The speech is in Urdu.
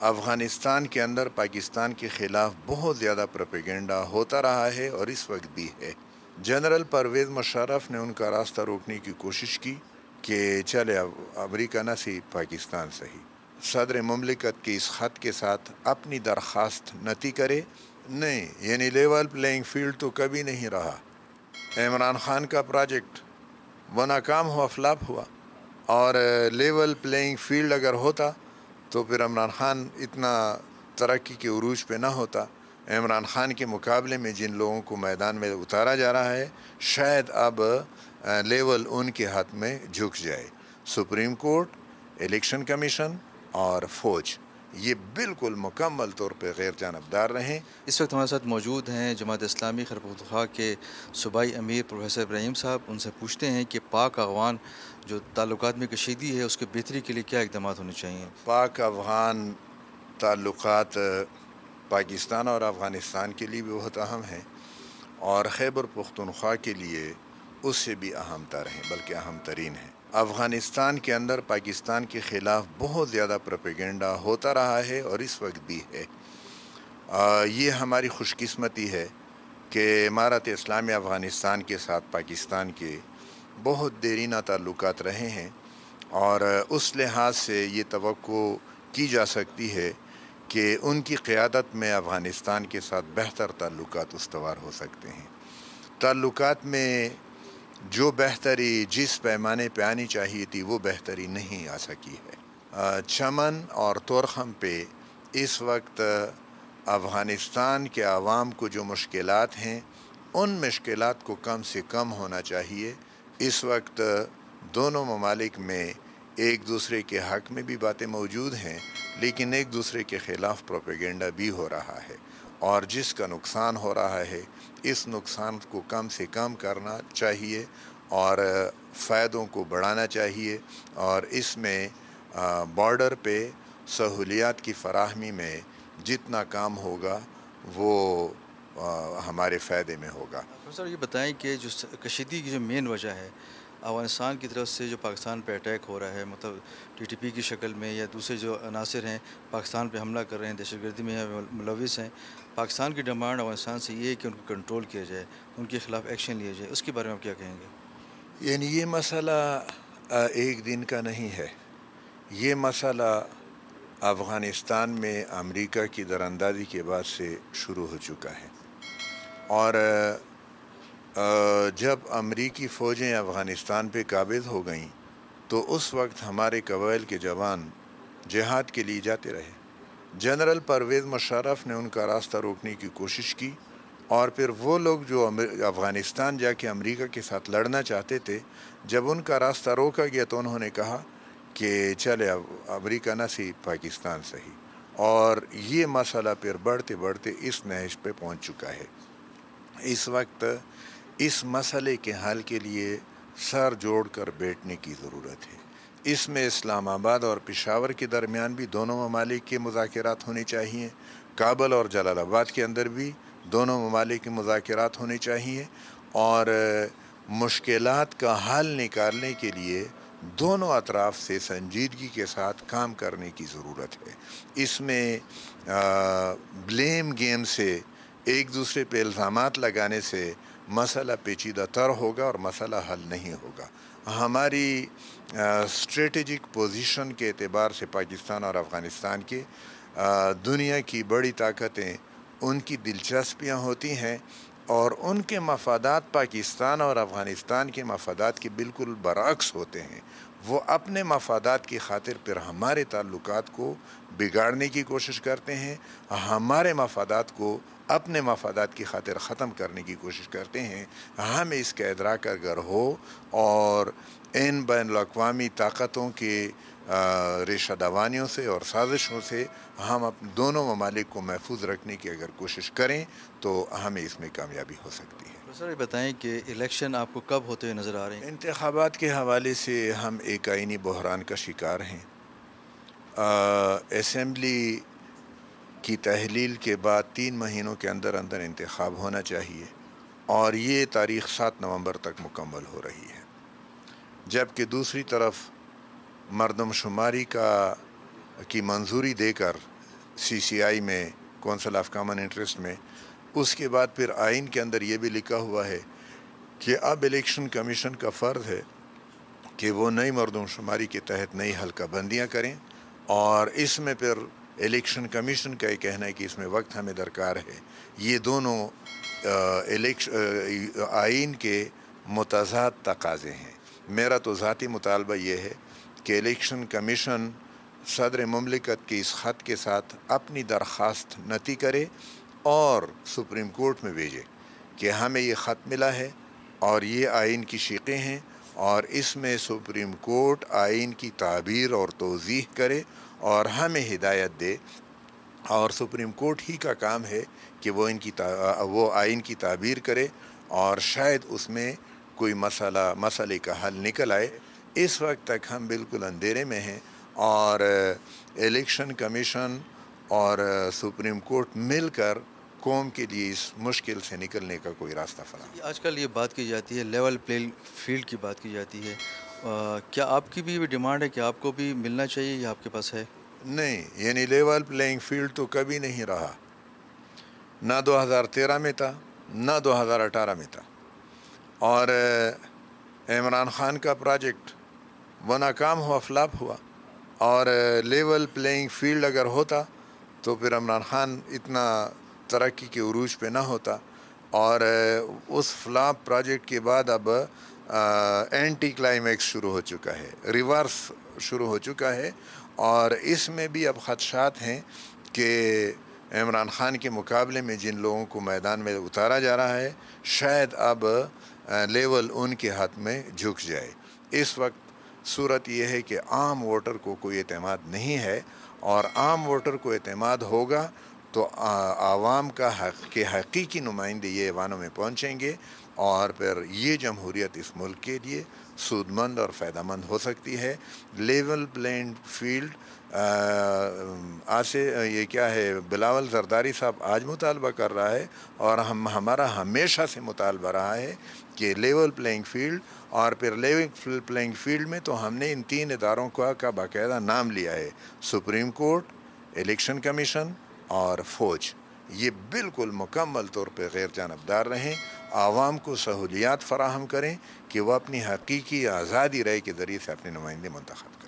افغانستان کے اندر پاکستان کے خلاف بہت زیادہ پروپیگنڈا ہوتا رہا ہے اور اس وقت بھی ہے۔ جنرل پرویز مشرف نے ان کا راستہ روکنے کی کوشش کی کہ چلے امریکہ نہ سی پاکستان صحیح، صدر مملکت کے اس خط کے ساتھ اپنی درخواست نتی کرے نہیں، یعنی لیول پلینگ فیلڈ تو کبھی نہیں رہا۔ عمران خان کا پروجیکٹ وہ ناکام ہوا، فلاپ ہوا، اور لیول پلینگ فیلڈ اگر ہوتا تو پھر عمران خان اتنا ترقی کے عروج پہ نہ ہوتا۔ عمران خان کے مقابلے میں جن لوگوں کو میدان میں اتارا جا رہا ہے، شاید اب لیول ان کے ہاتھ میں جھک جائے۔ سپریم کورٹ، الیکشن کمیشن اور فوج یہ بالکل مکمل طور پہ غیر جانبدار رہیں۔ اس وقت ہمارے ساتھ موجود ہیں جماعت اسلامی خیبر پختونخوا کے صوبائی امیر پروفیسر ابراہیم صاحب۔ ان سے پوچھتے ہیں کہ پاک افغان جو تعلقات میں کشیدگی ہے اس کے بہتری کے لیے کیا اقدامات ہونے چاہیے؟ پاک افغان تعلقات پاکستان اور افغانستان کے لیے بھی بہت اہم ہیں، اور خیبر پختونخوا کے لیے اس سے بھی اہم تر ہیں، بلکہ اہم ترین ہیں۔ افغانستان کے اندر پاکستان کے خلاف بہت زیادہ پروپیگنڈا ہوتا رہا ہے اور اس وقت بھی ہے۔ یہ ہماری خوش قسمتی ہے کہ امارت اسلامی افغانستان کے ساتھ پاکستان کے بہت دیرینہ تعلقات رہے ہیں، اور اس لحاظ سے یہ توقع کی جا سکتی ہے کہ ان کی قیادت میں افغانستان کے ساتھ بہتر تعلقات استوار ہو سکتے ہیں۔ تعلقات میں جو بہتری جس پیمانے پہ آنی چاہیے تھی وہ بہتری نہیں آ سکی ہے۔ چمن اور طورخم پہ اس وقت افغانستان کے عوام کو جو مشکلات ہیں ان مشکلات کو کم سے کم ہونا چاہیے۔ اس وقت دونوں ممالک میں ایک دوسرے کے حق میں بھی باتیں موجود ہیں، لیکن ایک دوسرے کے خلاف پروپیگنڈا بھی ہو رہا ہے، اور جس کا نقصان ہو رہا ہے اس نقصان کو کم سے کم کرنا چاہیے اور فائدوں کو بڑھانا چاہیے، اور اس میں بارڈر پہ سہولیات کی فراہمی میں جتنا کام ہوگا وہ ہمارے فائدے میں ہوگا۔ پروفیسر یہ بتائیں کہ جو کشیدگی کی جو مین وجہ ہے افغانستان کی طرف سے جو پاکستان پہ اٹیک ہو رہا ہے، مطلب ٹی ٹی پی کی شکل میں یا دوسرے جو عناصر ہیں پاکستان پہ حملہ کر رہے ہیں، دہشت گردی میں ملوث ہیں، پاکستان کی ڈیمانڈ افغانستان سے یہ ہے کہ ان کو کنٹرول کیا جائے، ان کے خلاف ایکشن لیا جائے، اس کے بارے میں آپ کیا کہیں گے؟ یعنی یہ مسئلہ ایک دن کا نہیں ہے، یہ مسئلہ افغانستان میں امریکہ کی دراندازی کے بعد سے شروع ہو چکا ہے، اور جب امریکی فوجیں افغانستان پہ قابض ہو گئیں تو اس وقت ہمارے قبائل کے جوان جہاد کے لیے جاتے رہے۔ جنرل پرویز مشرف نے ان کا راستہ روکنے کی کوشش کی، اور پھر وہ لوگ جو افغانستان جا کے امریکہ کے ساتھ لڑنا چاہتے تھے، جب ان کا راستہ روکا گیا تو انہوں نے کہا کہ چلے امریکہ نہ سی پاکستان صحیح، اور یہ مسئلہ پھر بڑھتے بڑھتے اس نہج پہ پہنچ چکا ہے۔ اس وقت اس مسئلے کے حل کے لیے سر جوڑ کر بیٹھنے کی ضرورت ہے۔ اس میں اسلام آباد اور پشاور کے درمیان بھی دونوں ممالک کے مذاکرات ہونے چاہیے، کابل اور جلال آباد کے اندر بھی دونوں ممالک کے مذاکرات ہونے چاہیے، اور مشکلات کا حل نکالنے کے لیے دونوں اطراف سے سنجیدگی کے ساتھ کام کرنے کی ضرورت ہے۔ اس میں بلیم گیم سے، ایک دوسرے پہ الزامات لگانے سے مسئلہ پیچیدہ تر ہوگا اور مسئلہ حل نہیں ہوگا۔ ہماری اسٹریٹجک پوزیشن کے اعتبار سے پاکستان اور افغانستان کے دنیا کی بڑی طاقتیں ان کی دلچسپیاں ہوتی ہیں، اور ان کے مفادات پاکستان اور افغانستان کے مفادات کے بالکل برعکس ہوتے ہیں۔ وہ اپنے مفادات کی خاطر پھر ہمارے تعلقات کو بگاڑنے کی کوشش کرتے ہیں، ہمارے مفادات کو اپنے مفادات کی خاطر ختم کرنے کی کوشش کرتے ہیں۔ ہمیں اس کا ادراک اگر ہو اور ان بین الاقوامی طاقتوں کے ریشہ دوانیوں سے اور سازشوں سے ہم دونوں ممالک کو محفوظ رکھنے کی اگر کوشش کریں تو ہمیں اس میں کامیابی ہو سکتی ہے۔ سر یہ بتائیں کہ الیکشن آپ کو کب ہوتے ہوئے نظر آ رہے ہیں؟ انتخابات کے حوالے سے ہم ایک آئینی بحران کا شکار ہیں۔ اسمبلی کی تحلیل کے بعد 3 مہینوں کے اندر اندر انتخاب ہونا چاہیے، اور یہ تاریخ 7 نومبر تک مکمل ہو رہی ہے، جبکہ دوسری طرف مردم شماری کی منظوری دے کر CCI میں کونسل آف کامن انٹرسٹ میں. اس کے بعد پھر آئین کے اندر یہ بھی لکھا ہوا ہے کہ اب الیکشن کمیشن کا فرض ہے کہ وہ نئی مردم شماری کے تحت نئی حلقہ بندیاں کریں، اور اس میں پھر الیکشن کمیشن کا یہ کہنا ہے کہ اس میں وقت ہمیں درکار ہے. یہ دونوں آئین کے متضاد تقاضے ہیں. میرا تو ذاتی مطالبہ یہ ہے کہ الیکشن کمیشن صدر مملکت کے اس خط کے ساتھ اپنی درخواست نتی کرے اور سپریم کورٹ میں بھیجے کہ ہمیں یہ خط ملا ہے اور یہ آئین کی شقیں ہیں، اور اس میں سپریم کورٹ آئین کی تعبیر اور توضیح کرے اور ہمیں ہدایت دے. اور سپریم کورٹ ہی کا کام ہے کہ وہ آئین کی تعبیر کرے، اور شاید اس میں کوئی مسئلے کا حل نکل آئے. اس وقت تک ہم بالکل اندھیرے میں ہیں، اور الیکشن کمیشن اور سپریم کورٹ مل کر قوم کے لیے اس مشکل سے نکلنے کا کوئی راستہ فراہم. آج کل یہ بات کی جاتی ہے، لیول پلے فیلڈ کی بات کی جاتی ہے. کیا آپ کی بھی ڈیمانڈ ہے کہ آپ کو بھی ملنا چاہیے یا آپ کے پاس ہے؟ نہیں، یعنی لیول پلینگ فیلڈ تو کبھی نہیں رہا، نہ 2013 میں تھا نہ 2018 میں تھا. اور عمران خان کا پروجیکٹ وہ ناکام ہوا، فلاپ ہوا. اور لیول پلینگ فیلڈ اگر ہوتا تو پھر عمران خان اتنا ترقی کے عروج پہ نہ ہوتا. اور اس فلاپ پروجیکٹ کے بعد اب اینٹی کلائمیکس شروع ہو چکا ہے، ریورس شروع ہو چکا ہے. اور اس میں بھی اب خدشات ہیں کہ عمران خان کے مقابلے میں جن لوگوں کو میدان میں اتارا جا رہا ہے شاید اب لیول ان کے ہاتھ میں جھک جائے. اس وقت صورت یہ ہے کہ عام ووٹر کو کوئی اعتماد نہیں ہے، اور عام ووٹر کو اعتماد ہوگا تو عوام کے حقیقی نمائندے یہ ایوانوں میں پہنچیں گے، اور پھر یہ جمہوریت اس ملک کے لیے سود مند اور فائدہ مند ہو سکتی ہے. لیول پلینڈ فیلڈ یہ کیا ہے، بلاول زرداری صاحب آج مطالبہ کر رہا ہے، اور ہمارا ہمیشہ سے مطالبہ رہا ہے کہ لیول پلینگ فیلڈ. اور پھر لیول پلینگ فیلڈ میں تو ہم نے ان 3 اداروں کا باقاعدہ نام لیا ہے: سپریم کورٹ، الیکشن کمیشن اور فوج. یہ بالکل مکمل طور پہ غیر جانبدار رہیں، عوام کو سہولیات فراہم کریں کہ وہ اپنی حقیقی آزادی رائے کے ذریعے سے اپنے نمائندے منتخب کریں.